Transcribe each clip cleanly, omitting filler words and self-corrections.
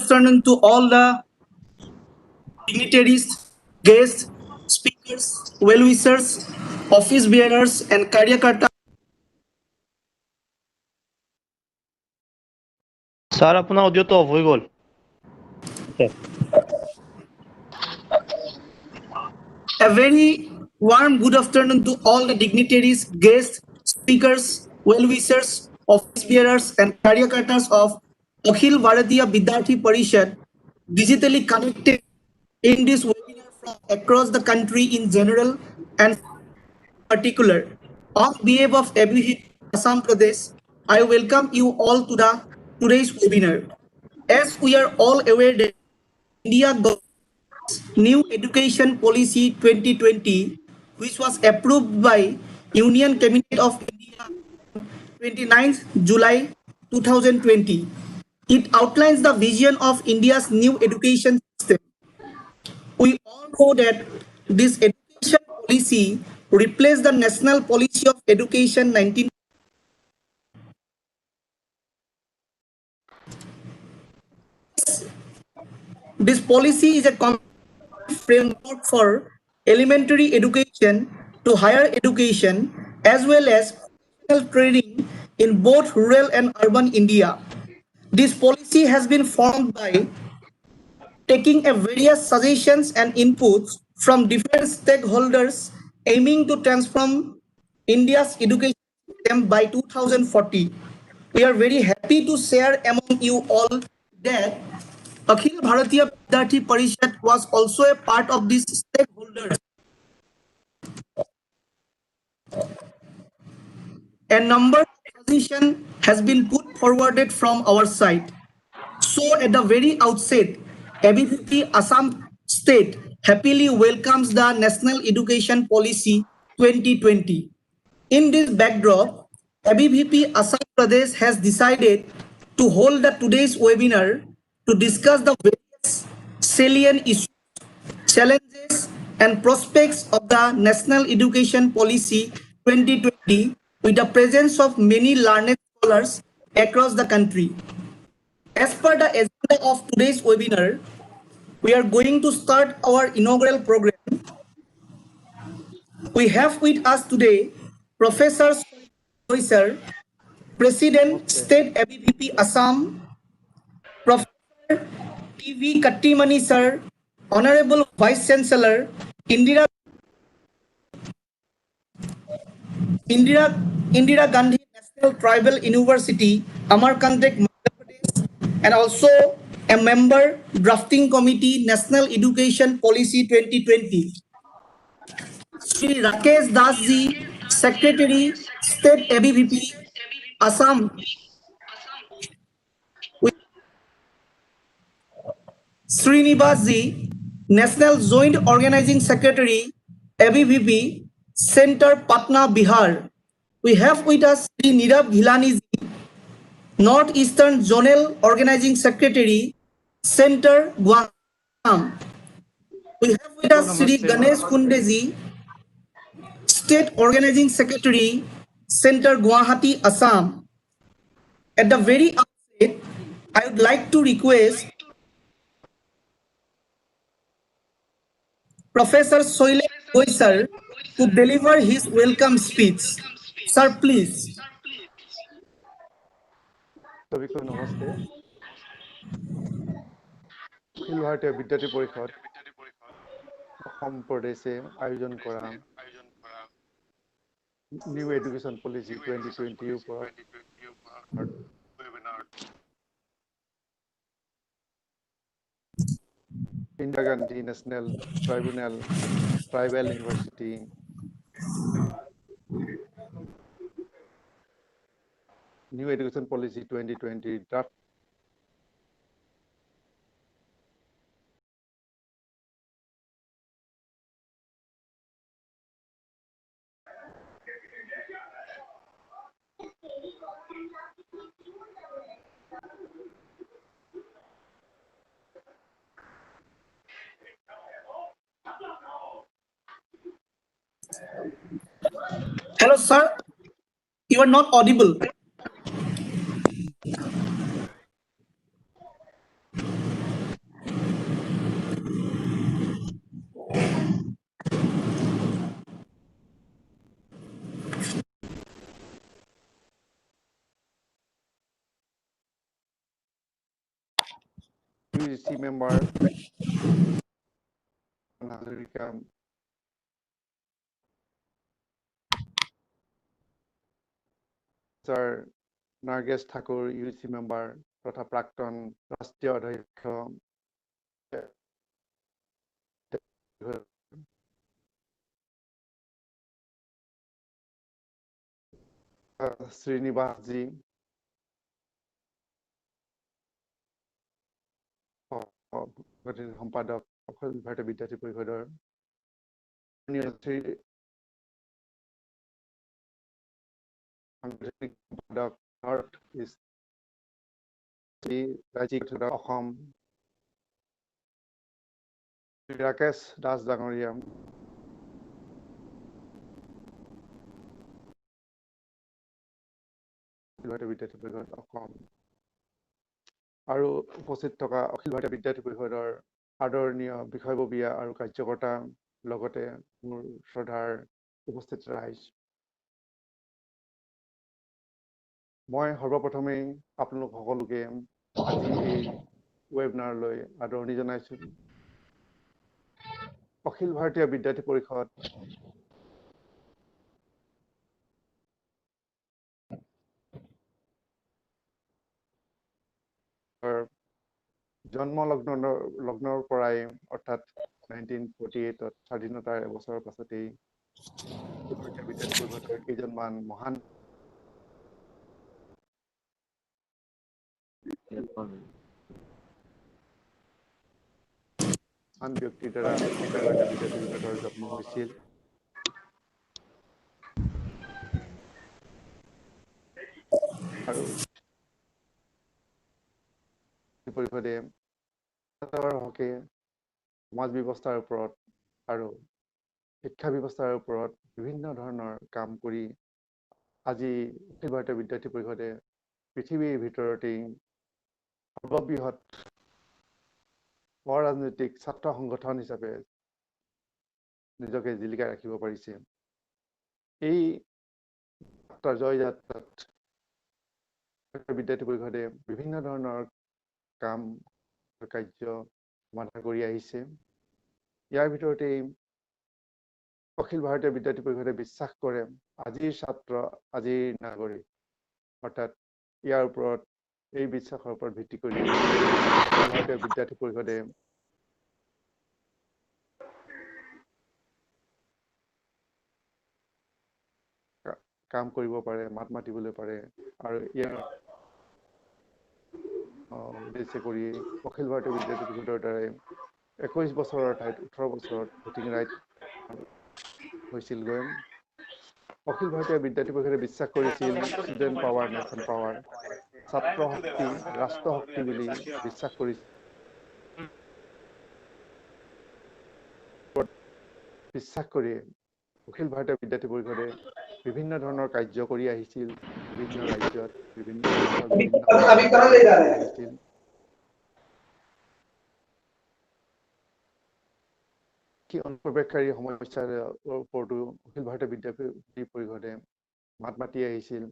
afternoon to all the dignitaries, guests, speakers, well-wishers, office bearers, and Karyakarta. Sir আপোনাৰ অডিঅ'টো of হৈ গ'ল। A very warm good afternoon to all the dignitaries, guests, speakers, well-wishers, office bearers, and Karyakartas of Akhil Bharatiya Vidyarthi Parishad, digitally connected in this webinar from across the country in general and particular. On behalf of ABVP Assam Pradesh, I welcome you all to the today's webinar. As we are all aware that India government's new education policy 2020, which was approved by Union Cabinet of India 29th July 2020. It outlines the vision of India's new education system. We all know that this education policy replaced the National Policy of Education 19. This policy is a framework for elementary education to higher education as well as professional training in both rural and urban India. This policy has been formed by taking a various suggestions and inputs from different stakeholders aiming to transform India's education system by 2040. We are very happy to share among you all that Akhil Bharatiya Vidyarthi Parishad was also a part of these stakeholders. A number of suggestions has been put forwarded from our side. So at the very outset, ABVP Assam State happily welcomes the National Education Policy 2020. In this backdrop, ABVP Assam Pradesh has decided to hold today's webinar to discuss the various salient issues, challenges, and prospects of the National Education Policy 2020 with the presence of many learned scholars across the country. As per the agenda of today's webinar, we are going to start our inaugural program. We have with us today Professor Sir, President State ABVP Assam, Professor T.V. Kattimani Sir, Honorable Vice Chancellor, Indira Gandhi National Tribal University, Amarkantek, Madhya Pradesh, and also a member drafting committee National Education Policy 2020. Sri Rakesh Das ji, Secretary State ABVP Assam. Srinivas ji, National Joint Organizing Secretary ABVP Center Patna, Bihar. We have with us Sri Nirav Ghilani ji, Northeastern Zonal Organizing Secretary, Center Guam. We have with us Sri Ganesh Kundeji, State Organizing Secretary, Center Guwahati, Assam. At the very outset, I would like to request Professor Soile Goi sir to deliver his welcome speech. Sir, please. সবিকো namaste. অখিল ভাৰতীয় বিদ্যাৰ্থী পৰিষদ অসম প্ৰদেশে আয়োজন কৰা new education policy 2020 ওপৰত Indira Gandhi national tribal university New Education Policy 2020 draft Hello, sir. You are not audible. UGC member Hazarika Sir Narges Thakur UGC member তথা প্ৰাক্তন ৰাষ্ট্ৰীয় অধ্যক্ষ শ্ৰীনিবাসজী সম্পাদক অসম ভাৰতীয় বিদ্যাৰ্থী পৰিষদৰ সাংগঠনিক সম্পাদক নৰ্থ ইষ্ট ৰাজ্যিক অসম ৰাকেশ দাস ডাঙৰীয়া ভাৰতীয় বিদ্যাৰ্থী পৰিষদ অসম আৰু উপস্থিত থকা অখিল ভাৰতীয় বিদ্যাৰ্থী পৰিষদৰ আদৰণীয় বিষয়ববীয়া আৰু কাৰ্যকৰ্তা লগতে মোৰ শ্ৰদ্ধাৰ উপস্থিত ৰাইজ মই সৰ্বপ্ৰথমেই আপোনালোক সকলোকে আজি এই ৱেবিনাৰলৈ আদৰণি জনাইছোঁ অখিল ভাৰতীয় বিদ্যাৰ্থী পৰিষদ জন্ম লগ্নৰ পৰাই অৰ্থাৎ 1948 স্বাধীনতাৰ এবছৰৰ পাছতেই ভাৰতীয় বিদ্যাৰ্থী পৰিষদৰ কেইজনমান মহান আন ব্যক্তিৰ দ্বাৰা অখিল ভাৰতীয় বিদ্যাৰ্থী পৰিষদৰ জন্ম হৈছিল আৰু পৰিষদে হকে সমাজ ব্যৱস্থাৰ ওপৰত আৰু শিক্ষা ব্যৱস্থাৰ ওপৰত বিভিন্ন ধৰণৰ কাম কৰি আজি অখিল ভাৰতীয় বিদ্যাৰ্থী পৰিষদে পৃথিৱীৰ ভিতৰতেই সৰ্ববৃহৎ অৰাজনৈতিক ছাত্ৰ সংগঠন হিচাপে নিজকে জিলিকাই ৰাখিব পাৰিছে এই জয়যাত্ৰাত বিদ্যাৰ্থী পৰিষদে বিভিন্ন ধৰণৰ কাম কাৰ্য সমাধান কৰি আহিছে ইয়াৰ ভিতৰতেই অখিল ভাৰতীয় বিদ্যাৰ্থী পৰিষদে বিশ্বাস কৰে আজিৰ ছাত্ৰ আজিৰ নাগৰিক অৰ্থাৎ ইয়াৰ ওপৰত এই বিশ্বাসৰ ওপৰত ভিত্তি কৰি ভাৰতীয় বিদ্যাৰ্থী পৰিষদে কাম কৰিব পাৰে মাত মাতিবলৈ পাৰে আৰু ইয়াৰ উদ্দেশ্য কৰি অখিল ভাৰতীয় বিদ্যাৰ্থী পৰিষদৰ দ্বাৰাই 21 বছৰৰ ঠাইত 18 বছৰত ভোটিং ৰাইট হৈছিলগৈ অখিল ভাৰতীয় বিদ্যাৰ্থী পৰিষদে বিশ্বাস কৰিছিল ষ্টুডেণ্ট পাৱাৰ নেশ্যন পাৱাৰ ছাত্ৰ শক্তি ৰাষ্ট্ৰ শক্তি বুলি বিশ্বাস কৰিছিল বিশ্বাস কৰি অখিল ভাৰতীয় বিদ্যাৰ্থী পৰিষদে বিভিন্ন ধৰণৰ কাৰ্য কৰি আহিছিল বিভিন্ন ৰাজ্যত বিভিন্ন দেশৰ বিভিন্ন আহিছিল কি অনুপ্ৰৱেশকাৰী সমস্যাৰ ওপৰতো অখিল ভাৰতীয় বিদ্যাৰ্থী পৰিষদে মাত মাতি আহিছিল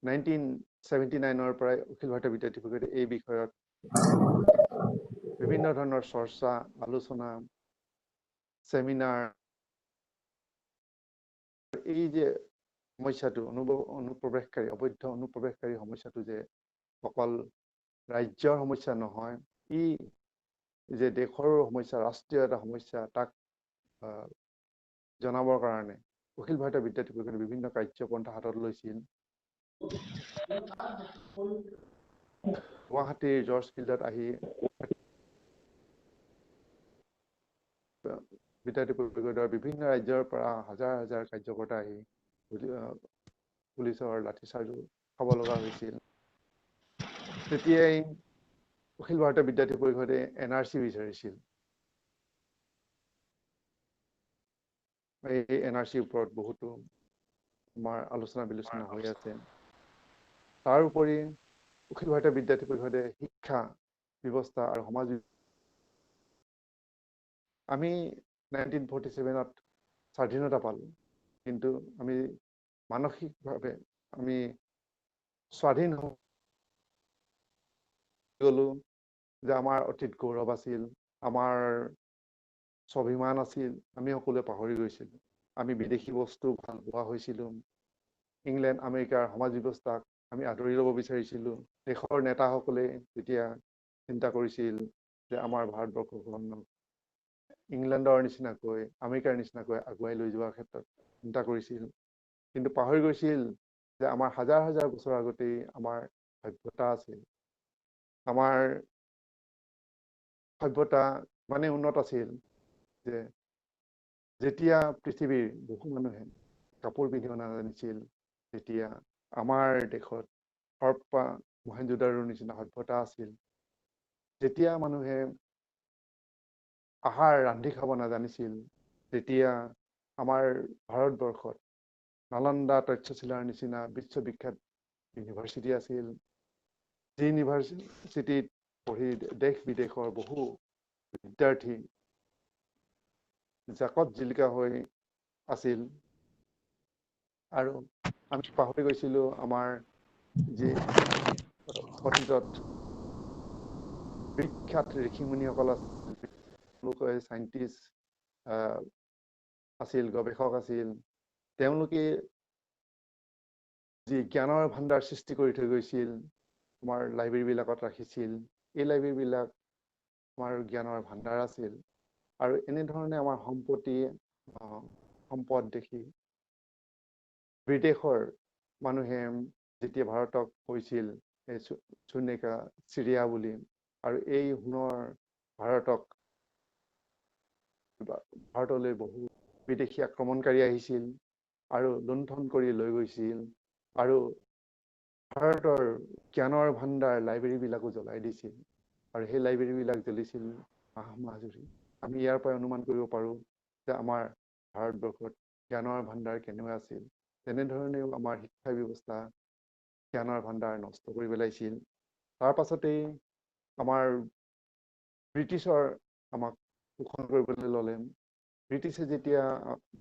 1979 পৰাই অখিল ভাৰতীয় বিদ্যাৰ্থী পৰিষদে এই বিষয়ত বিভিন্ন ধৰণৰ চৰ্চা আলোচনা সেমিনাৰ এই যে সমস্যাটো অনুপ্ৰৱেশকাৰী অবৈধ অনুপ্ৰৱেশকাৰী সমস্যাটো যে অকল ৰাজ্যৰ সমস্যা নহয় ই যে দেশৰ সমস্যা ৰাষ্ট্ৰীয় এটা সমস্যা তাক জনাবৰ কাৰণে অখিল ভাৰতীয় বিদ্যাৰ্থী পৰিষদে বিভিন্ন কাৰ্যপন্থা হাতত লৈছিল গুৱাহাটীৰ জৰ্জ ফিল্ডত আহি বিদ্যাৰ্থী পৰিষদৰ বিভিন্ন ৰাজ্যৰ পৰা হাজাৰ হাজাৰ কাৰ্যকৰ্তা আহি পুলিচৰ লাঠিচাৰ্জো খাব লগা হৈছিল তেতিয়াই অখিল ভাৰতীয় বিদ্যাৰ্থী পৰিষদে NRC বিচাৰিছিল এই NRCৰ ওপৰত বহুতো আমাৰ আলোচনা বিলোচনা হৈ আছে তাৰ উপৰি অখিল ভাৰতীয় বিদ্যাৰ্থী পৰিষদে শিক্ষা ব্যৱস্থা আৰু সমাজ আমি 1947ত স্বাধীনতা পালো কিন্তু আমি মানসিকভাৱে আমি স্বাধীন গলো যে আমাৰ অতীত গৌৰৱ আছিল, আমাৰ স্বাভিমান আছিল, আমি সকলোৱে পাহৰি গৈছিলোঁ। আমি বিদেশী বস্তু ভাল পোৱা হৈছিলোঁ। ইংলেণ্ড আমেৰিকাৰ সমাজ ব্যৱস্থাক আমি আদৰি ল'ব বিচাৰিছিলোঁ। দেশৰ নেতাসকলে যেতিয়া চিন্তা কৰিছিল যে আমাৰ ভাৰতবৰ্ষখন ইংলেণ্ডৰ নিচিনাকৈ আমেৰিকাৰ নিচিনাকৈ আগুৱাই লৈ যোৱাৰ ক্ষেত্ৰত চিন্তা কৰিছিল, কিন্তু পাহৰি গৈছিল যে আমাৰ হাজাৰ হাজাৰ বছৰ আগতেই আমাৰ সভ্যতা আছিল। আমাৰ সভ্যতা মানে উন্নত আছিল যে যেতিয়া পৃথিৱীৰ বহু মানুহে কাপোৰ পিন্ধিব নাজানিছিল, তেতিয়া আমাৰ দেশত হৰপ্পা মহেঞ্জোদাৰোৰ নিচিনা সভ্যতা আছিল। যেতিয়া মানুহে আহাৰ ৰান্ধি খাব নাজানিছিল, তেতিয়া আমাৰ ভাৰতবৰ্ষত নালন্দা তক্ষশিলাৰ নিচিনা বিশ্ববিখ্যাত ইউনিভাৰ্চিটি আছিল। যি ইউনিভাৰ্চিটিত পঢ়ি দেশ বিদেশৰ বহু বিদ্যাৰ্থী জাকত জিলিকা হৈ আছিল। আৰু আমি পাহৰি গৈছিলোঁ আমাৰ যি অতীতত বিখ্যাত ঋষিমুনিসকল আছিল, তেওঁলোকে চাইণ্টিষ্ট আছিল, গৱেষক আছিল। তেওঁলোকে যি জ্ঞানৰ ভাণ্ডাৰ সৃষ্টি কৰি থৈ গৈছিল, আমাৰ লাইব্ৰেৰীবিলাকত ৰাখিছিল। এই লাইব্ৰেৰীবিলাক আমাৰ জ্ঞানৰ ভাণ্ডাৰ আছিল। আৰু এনেধৰণে আমাৰ সম্পদ দেখি বিদেশৰ মানুহে যেতিয়া ভাৰতক কৈছিল চুনেকা চিৰিয়া বুলি, আৰু এই সোণৰ ভাৰতলৈ বহু বিদেশী আক্ৰমণকাৰী আহিছিল আৰু লুণ্ঠন কৰি লৈ গৈছিল, আৰু ভাৰতৰ জ্ঞানৰ ভাণ্ডাৰ লাইব্ৰেৰীবিলাকো জ্বলাই দিছিল। আৰু সেই লাইব্ৰেৰীবিলাক জ্বলিছিল মাহ মাহ জুৰি। আমি ইয়াৰ পৰা অনুমান কৰিব পাৰোঁ যে আমাৰ ভাৰতবৰ্ষত জ্ঞানৰ ভাণ্ডাৰ কেনেকুৱা আছিল। তেনেধৰণেও আমাৰ শিক্ষা ব্যৱস্থা জ্ঞানৰ ভাণ্ডাৰ নষ্ট কৰি পেলাইছিল। তাৰ পাছতেই আমাৰ ব্ৰিটিছৰ আমাক শোষণ কৰিবলৈ ল'লে। ব্ৰিটিছে যেতিয়া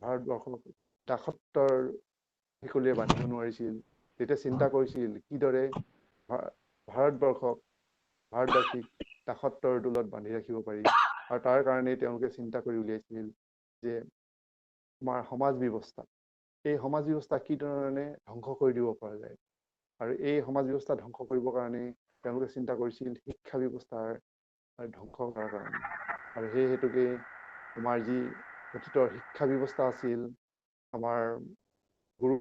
ভাৰতবৰ্ষক দাসত্বৰ শিকলিৰে বান্ধিব নোৱাৰিছিল, তেতিয়া চিন্তা কৰিছিল কিদৰে ভাৰতবাসীক দাসত্বৰ দোলত বান্ধি ৰাখিব পাৰি। আৰু তাৰ কাৰণেই তেওঁলোকে চিন্তা কৰি উলিয়াইছিল যে আমাৰ সমাজ ব্যৱস্থা, এই সমাজ ব্যৱস্থা কি ধৰণে ধ্বংস কৰি দিব পৰা যায়। আৰু এই সমাজ ব্যৱস্থা ধ্বংস কৰিবৰ কাৰণে তেওঁলোকে চিন্তা কৰিছিল শিক্ষা ব্যৱস্থাৰ ধ্বংস কৰাৰ কাৰণে। আৰু সেই হেতুকে আমাৰ যি অতীতৰ শিক্ষা ব্যৱস্থা আছিল, আমাৰ গুৰু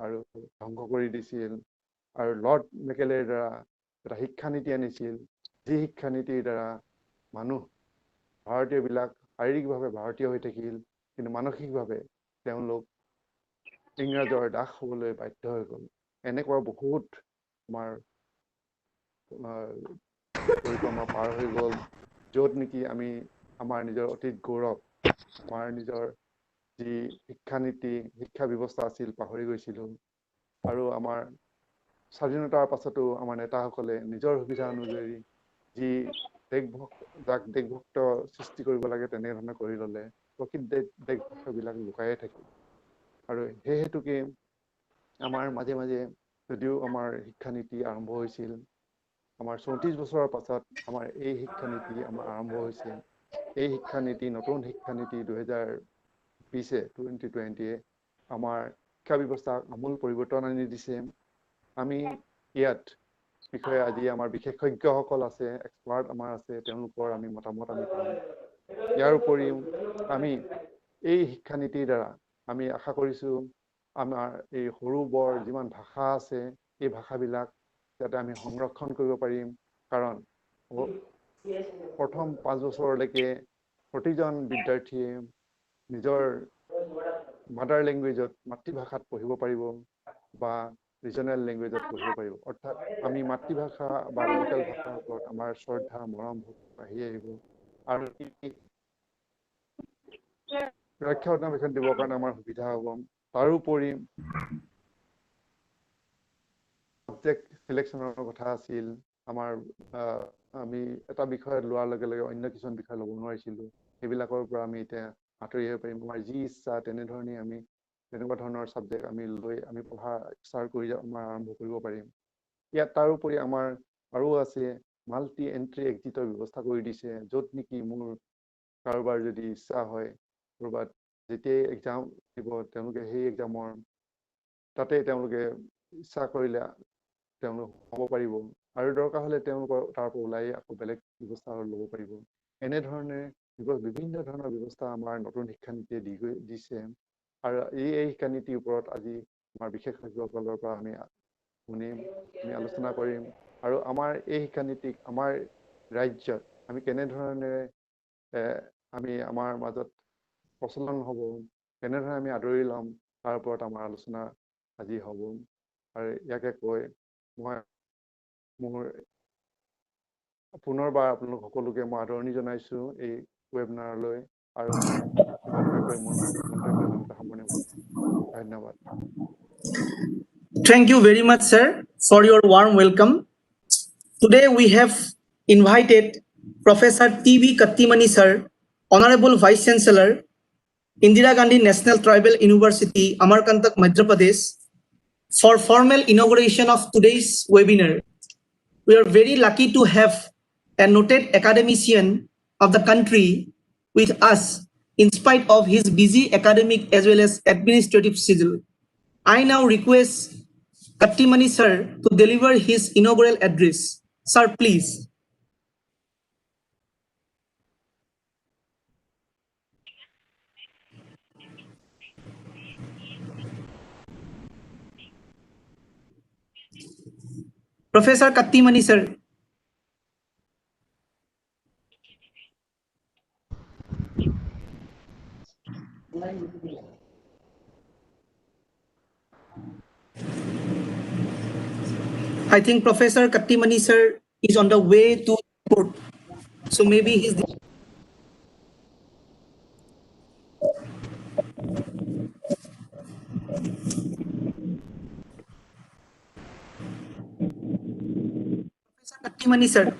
আৰু ধ্বংস কৰি দিছিল। আৰু লৰ্ড মেকেলেৰ দ্বাৰা এটা শিক্ষানীতি আনিছিল, যি শিক্ষানীতিৰ দ্বাৰা ভাৰতীয়বিলাক শাৰীৰিকভাৱে ভাৰতীয় হৈ থাকিল, কিন্তু মানসিকভাৱে তেওঁলোক ইংৰাজৰ দাস হ'বলৈ বাধ্য হৈ গ'ল। এনেকুৱা বহুত আমাৰ পৰিক্ৰমা পাৰ হৈ গ'ল, য'ত নেকি আমি আমাৰ নিজৰ অতীত গৌৰৱ, আমাৰ নিজৰ যি শিক্ষানীতি, শিক্ষা ব্যৱস্থা আছিল পাহৰি গৈছিলোঁ। আৰু আমাৰ স্বাধীনতাৰ পাছতো আমাৰ নেতাসকলে নিজৰ সুবিধা অনুযায়ী যি দেশভক্ত সৃষ্টি কৰিব লাগে তেনেধৰণে কৰি ল'লে। প্ৰকৃত দেশভক্তবিলাক লুকায়ে থাকিল। আৰু সেই হেতুকে আমাৰ মাজে মাজে যদিও আমাৰ শিক্ষানীতি আৰম্ভ হৈছিল, আমাৰ 34 বছৰৰ পাছত আমাৰ এই শিক্ষানীতি আমাৰ আৰম্ভ হৈছে। এই শিক্ষানীতি, নতুন শিক্ষানীতি 2020 আমাৰ শিক্ষা ব্যৱস্থাক আমূল পৰিৱৰ্তন আনি দিছে। আমি ইয়াত বিষয়ে আজি আমাৰ বিশেষজ্ঞসকল আছে, এক্সপাৰ্ট আমাৰ আছে, তেওঁলোকৰ আমি মতামত আমি পাম। ইয়াৰ উপৰিও আমি এই শিক্ষানীতিৰ দ্বাৰা আমি আশা কৰিছোঁ আমাৰ এই সৰু বৰ যিমান ভাষা আছে, এই ভাষাবিলাক যাতে আমি সংৰক্ষণ কৰিব পাৰিম। কাৰণ প্ৰথম 5 বছৰলৈকে প্ৰতিজন বিদ্যাৰ্থীয়ে নিজৰ মাডাৰ লেংগুৱেজত, মাতৃভাষাত পঢ়িব পাৰিব বা ৰিজনেল লেংগুৱেজত পঢ়িব পাৰিব। অৰ্থাৎ আমি মাতৃভাষা বা লোকেল ভাষাৰ ওপৰত আমাৰ শ্ৰদ্ধা, মৰম বাঢ়ি আহিব। আৰু ৰক্ষণাবেক্ষণ দিবৰ কাৰণে আমাৰ সুবিধা হ'ব। তাৰোপৰি ছাবজেক্ট চিলেকশ্যনৰ কথা আছিল। আমি এটা বিষয় লোৱাৰ লগে লগে অন্য কিছুমান বিষয় ল'ব নোৱাৰিছিলোঁ। সেইবিলাকৰ পৰা আমি এতিয়া আঁতৰি আহিব পাৰিম। আমাৰ যি ইচ্ছা তেনেধৰণে আমি তেনেকুৱা ধৰণৰ ছাবজেক্ট আমি লৈ আমি পঢ়া ষ্টাৰ্ট কৰি আমাৰ আৰম্ভ কৰিব পাৰিম। ইয়াত তাৰোপৰি আমাৰ আৰু আছে মাল্টি এণ্ট্ৰি এক্সিটৰ ব্যৱস্থা কৰি দিছে, য'ত নেকি মোৰ কাৰোবাৰ যদি ইচ্ছা হয় ক'ৰবাত যেতিয়াই এক্সাম দিব তেওঁলোকে সেই এক্সামৰ তাতে তেওঁলোকে ইচ্ছা কৰিলে তেওঁলোক হ'ব পাৰিব, আৰু দৰকাৰ হ'লে তেওঁলোকৰ তাৰ পৰা ওলাই আকৌ বেলেগ ব্যৱস্থা ল'ব পাৰিব। এনেধৰণে বিভিন্ন ধৰণৰ ব্যৱস্থা আমাৰ নতুন শিক্ষানীতিয়ে দিছে, আৰু এই শিক্ষানীতিৰ ওপৰত আজি আমাৰ বিশেষজ্ঞসকলৰ পৰা আমি শুনিম, আমি আলোচনা কৰিম, আৰু আমাৰ এই শিক্ষানীতিক আমাৰ ৰাজ্যত আমি কেনেধৰণেৰে আমি আমাৰ মাজত প্ৰচলন হ'ব, কেনেধৰণে আমি আদৰি ল'ম, তাৰ ওপৰত আমাৰ আলোচনা আজি হ'ব। আৰু ইয়াকে কৈ মই মোৰ পুনৰবাৰ আপোনালোক সকলোকে মই আদৰণি জনাইছোঁ এই ৱেবিনাৰলৈ, আৰু মই ইমানকে কৈ মোৰ মন্তব্য ইমানতে সামৰণি মাৰিছোঁ। ধন্যবাদ। Thank you very much, sir, for your warm welcome. Today we have invited Professor T.B. Kattimani, sir, Honorable Vice Chancellor, Indira Gandhi National Tribal University, Amarkantak, Madhya Pradesh, for formal inauguration of today's webinar. We are very lucky to have a noted academician of the country with us in spite of his busy academic as well as administrative schedule. I now request Kattimani sir to deliver his inaugural address. Sir, please. Professor Kattimani sir. I think Professor Kattimani sir is on the way to court. So maybe he's Professor Kattimani sir.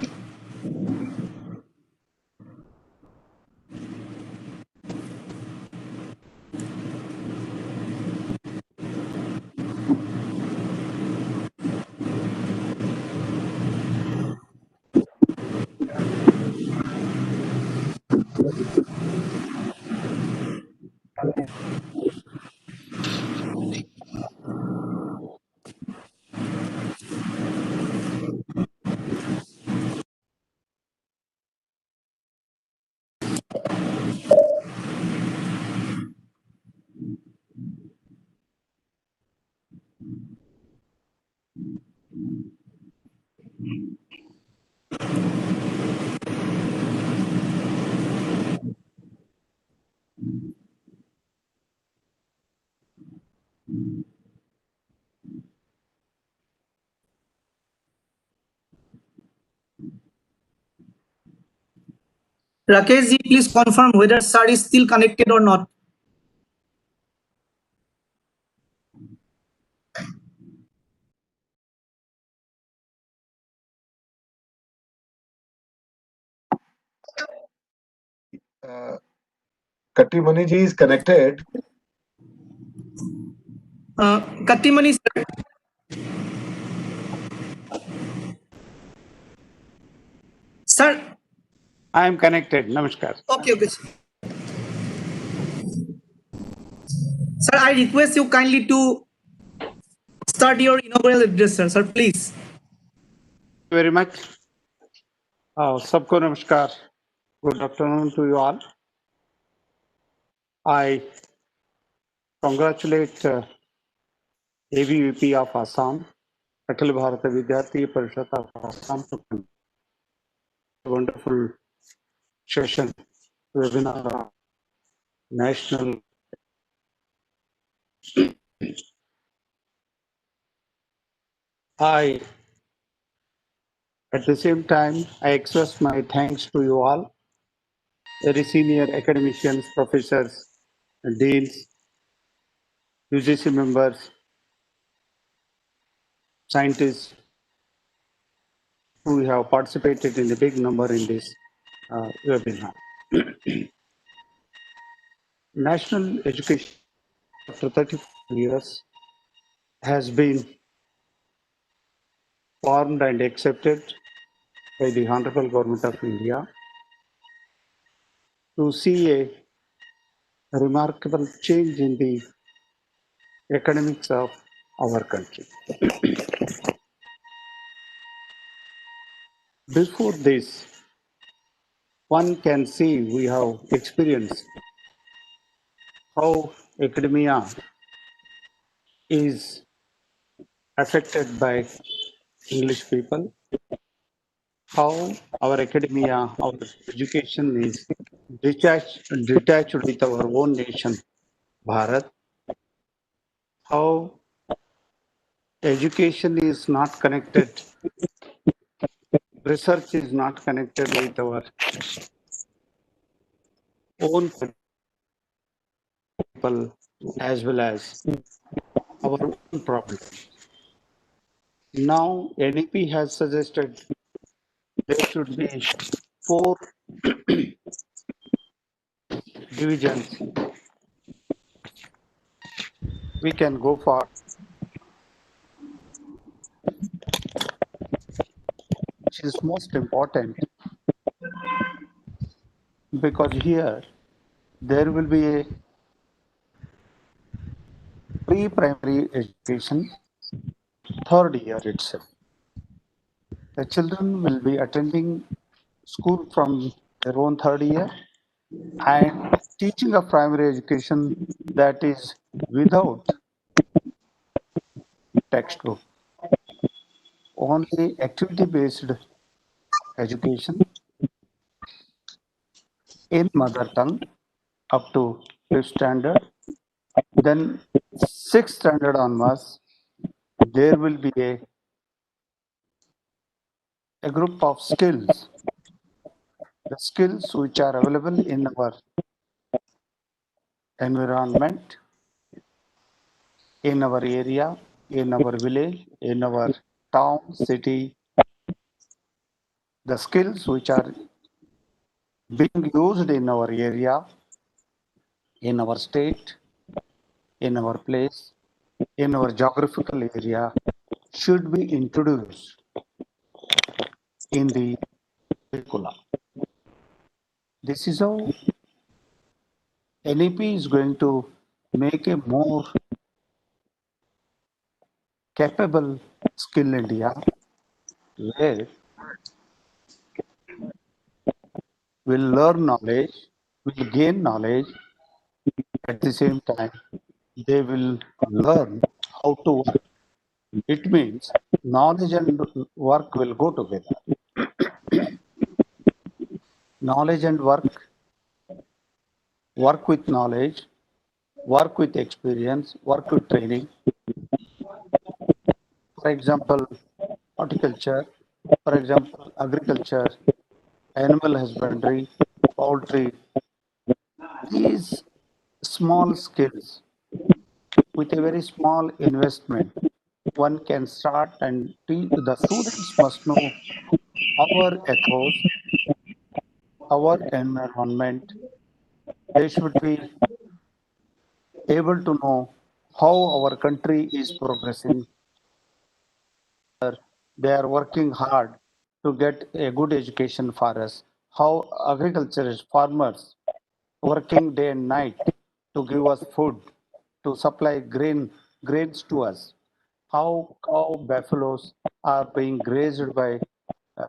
Rakesh ji, please confirm whether sir is still connected or not. Kattimani ji is connected. Kattimani sir. Sir. I am connected. Namaskar. Okay, okay. Sir, I request you kindly to start your inaugural address, sir. Sir, please. Thank you very much. Sabko namaskar. Good afternoon to you all. I congratulate ABVP of Assam, Akhil Bharata Vidyarthi Parishad of Assam, to a wonderful session, webinar on national. At the same time, I express my thanks to you all, very senior academicians, professors, deans, UGC members, scientists who have participated in a big number in this webinar. National education after 35 years has been formed and accepted by the Honorable Government of India to see a remarkable change in the academics of our country. Before this, one can see we have experienced how academia is affected by English people, how our academia, our education is detached with our own nation, Bharat, how education is not connected, research is not connected with our own people as well as our own problems. Now, NEP has suggested there should be 4 divisions. We can go for, which is most important because here there will be a pre-primary education, 3rd year itself. The children will be attending school from their own 3rd year and teaching of primary education that is without textbook, only activity-based education in mother tongue up to 5th standard. Then 6th standard onwards, there will be a group of skills, the skills which are available in our environment, in our area, in our village, in our town, city, the skills which are being used in our area, in our state, in our place, in our geographical area should be introduced in the curricula. This is how NEP is going to make a more capable skill India where we'll learn knowledge, we'll gain knowledge, at the same time they will learn how to work. It means knowledge and work will go together. Knowledge and work with knowledge, work with experience, work with training. For example, horticulture, for example, agriculture, animal husbandry, poultry. These small skills with a very small investment, one can start and teach. The students must know our ethos, our environment. They should be able to know how our country is progressing. They are working hard to get a good education for us. How agriculturists, farmers working day and night to give us food, to supply grains to us. How cow buffaloes are being grazed by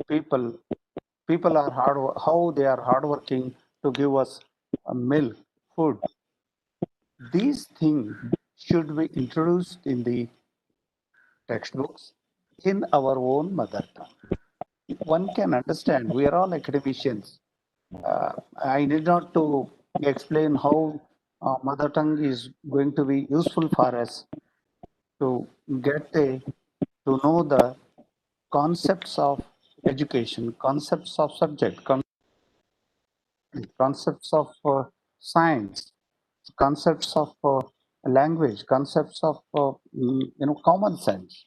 people. People are how they are hardworking to give us milk, food. These things should be introduced in the textbooks in our own mother tongue. One can understand, we are all academicians. I need not to explain how mother tongue is going to be useful for us to to know the concepts of education, concepts of subject, concepts of science, concepts of language, concepts of common sense.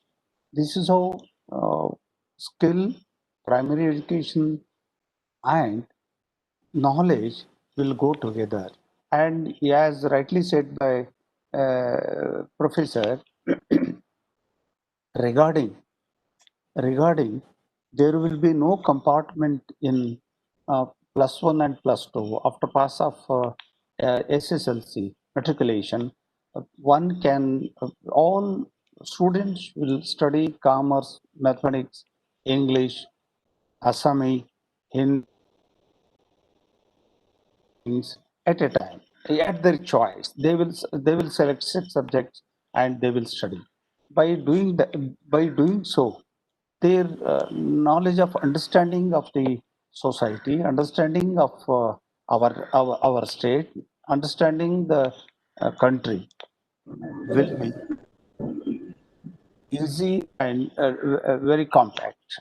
This is how skill, primary education, and knowledge will go together. And as rightly said by Professor, regarding there will be no compartment in +1 and +2 after pass of SSLC matriculation. One can all students will study commerce, mathematics, English, Assami, Hindi at a time, at their choice. They will select 6 subjects and they will study. By doing so, their knowledge of understanding of the society, understanding of our state, understanding the country will be easy and very compact.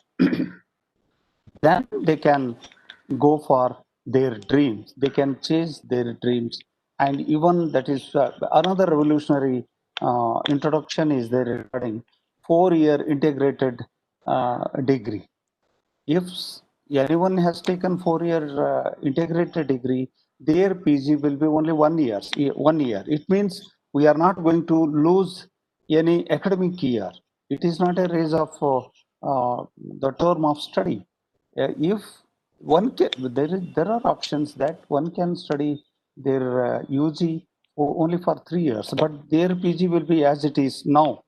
Then they can go for their dreams. They can chase their dreams, and even that is another revolutionary introduction is there regarding 4-year integrated degree. If anyone has taken 4-year integrated degree, their PG will be only 1 year. 1 year. It means we are not going to lose any academic year. It is not a raise of the term of study. If one can, there are options that one can study their UG only for 3 years, but their PG will be as it is now.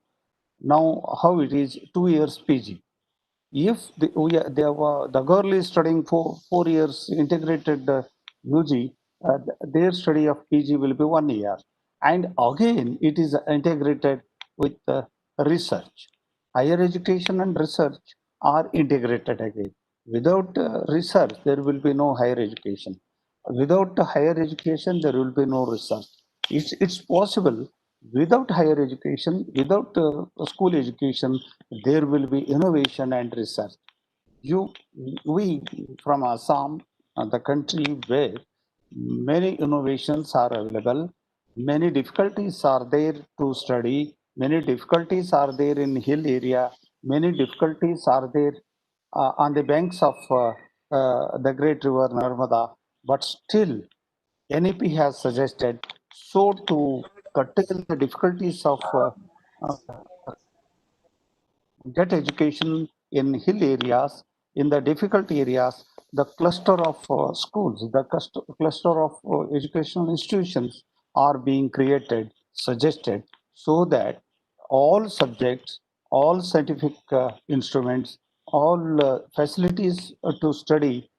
Now, how it is 2 years PG. If the girl is studying for 4 years integrated UG, their study of PG will be 1 year. And again, it is integrated with research. Higher education and research are integrated again. Without research, there will be no higher education. Without higher education, there will be no research. It's possible without higher education, without school education, there will be innovation and research. We from Assam, the country where many innovations are available, many difficulties are there to study, many difficulties are there in hill area, many difficulties are there on the banks of the great river Narmada, but still NEP has suggested so to curtail the difficulties of get education in hill areas, in the difficult areas, the cluster of schools, the cluster of educational institutions are being created, suggested, so that all subjects, all scientific instruments, all facilities to study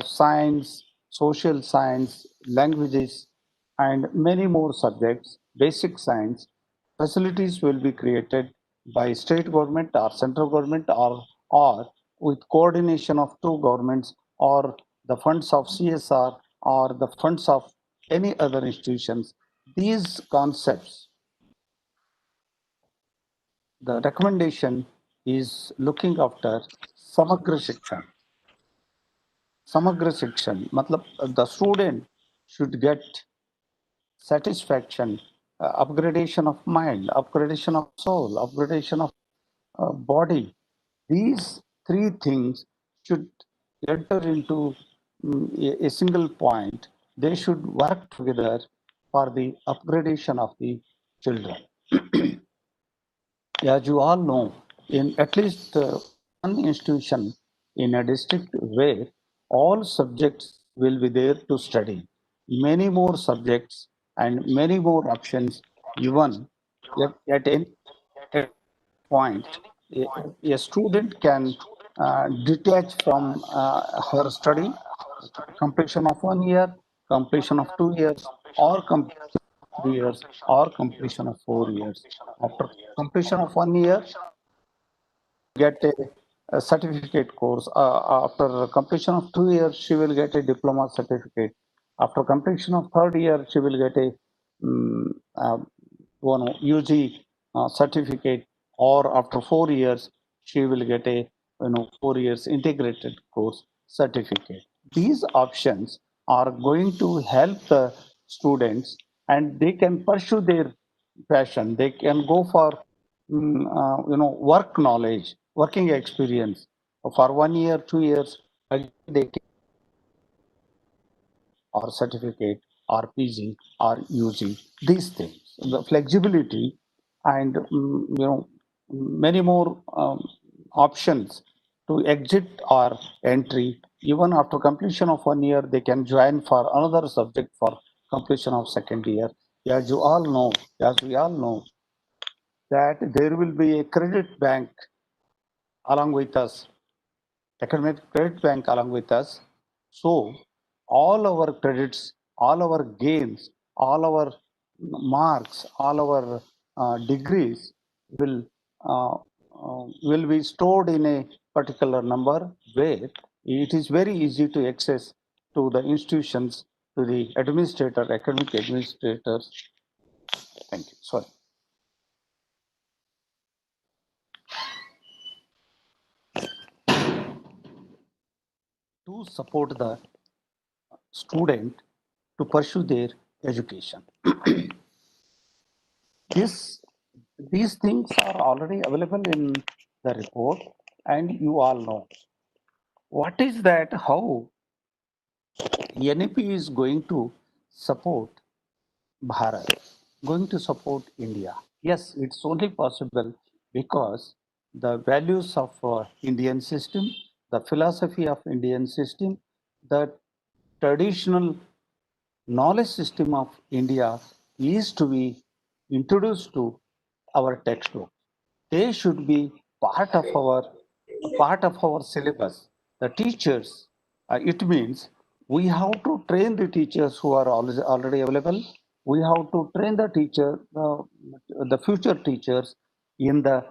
science, social science, languages, and many more subjects, basic science, facilities will be created by state government or central government or with coordination of two governments or the funds of CSR or the funds of any other institutions. These concepts, the recommendation is looking after Samagra Shiksha. Samagra Shiksha, matlab the student should get satisfaction, upgradation of mind, upgradation of soul, upgradation of body. These 3 things should enter into a single point. They should work together for the upgradation of the children. As you all know, in at least one institution in a district where all subjects will be there to study, many more subjects and many more options, even at any point, a student can detach from her study, completion of 1 year, completion of 2 years, or completion of 3 years, or completion of 4 years. After completion of 1 year, get a certificate course. After completion of 2 years, she will get a diploma certificate. After completion of 3rd year, she will get a UG certificate, or after 4 years, she will get a 4 years integrated course certificate. These options are going to help the students, and they can pursue their passion. They can go for work knowledge, working experience for 1 year, 2 years. Again, they can or certificate or PG or UG. These things, the flexibility, and many more options to exit or entry. Even after completion of 1 year, they can join for another subject for completion of second year. As you all know, as we all know, that there will be a credit bank along with us, academic credit bank along with us. So all our credits, all our gains, all our marks, all our degrees will will be stored in a particular number where it is very easy to access to the institutions, to the administrator, academic administrators. Thank you. Sorry. To support the student to pursue their education. These things are already available in the report, and you all know. What is that? How NAP is going to support Bharat, going to support India? Yes, it's only possible because the values of Indian system, the philosophy of Indian system, the traditional knowledge system of India is to be introduced to our textbook. They should be part of our syllabus. The teachers, it means we have to train the teachers who are already available. We have to train the future teachers in the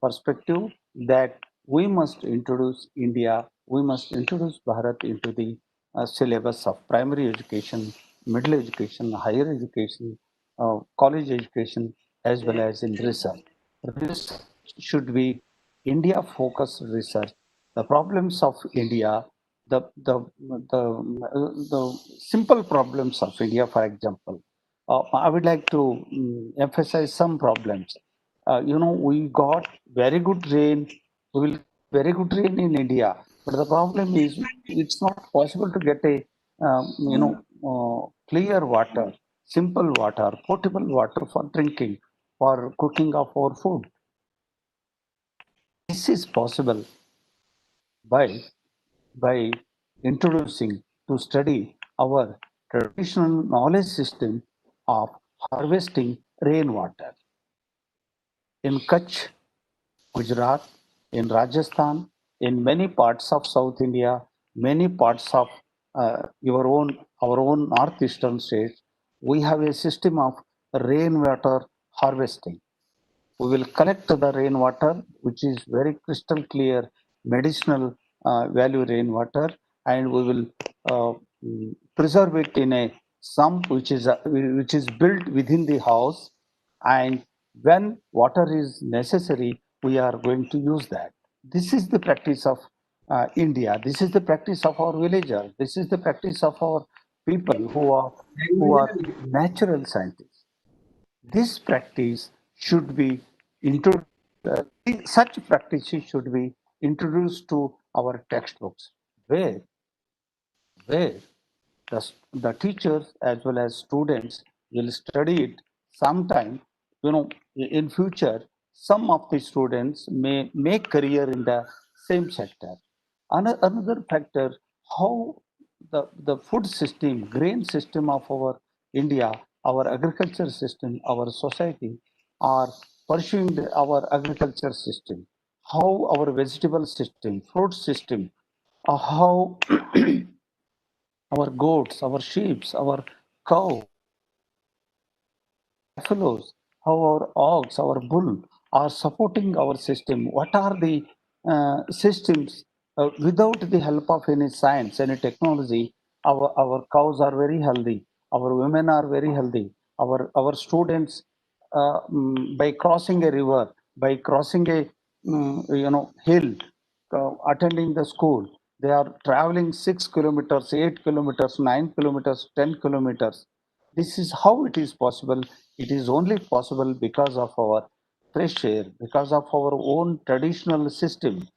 perspective that we must introduce India, we must introduce Bharat into the syllabus of primary education, middle education, higher education, college education, as well as in research. Research should be India focused research. The problems of India, the simple problems of India, for example. I would like to emphasize some problems. We got very good rain. We will very good rain in India, but the problem is it's not possible to get a clear water, simple water, potable water for drinking, for cooking of our food. This is possible by by introducing to study our traditional knowledge system of harvesting rainwater. In Kutch, Gujarat, in Rajasthan, in many parts of South India, many parts of our own northeastern states, we have a system of rainwater harvesting. We will collect the rainwater, which is very crystal clear medicinal value rainwater, and we will preserve it in a sump which is built within the house, and when water is necessary, we are going to use that. This is the practice of India. This is the practice of our villagers. This is the practice of our people who are natural scientists. This practice should be introduced. Such practices should be introduced to our textbooks, where the teachers as well as students will study it sometime. In future, some of the students may make career in the same sector. Another factor, how the food system, grain system of our India, our agriculture system, our society are pursuing our agriculture system, how our vegetable system, fruit system, how our goats, our sheep, our cow, buffaloes, how our ox, our bull are supporting our system. What are the systems without the help of any science, any technology? Our cows are very healthy. Our women are very healthy. Our students, by crossing a river, by crossing a hill, attending the school, they are traveling 6 kilometers, 8 kilometers, 9 kilometers, 10 kilometers. This is how it is possible. It is only possible because of our fresh air, because of our own traditional system,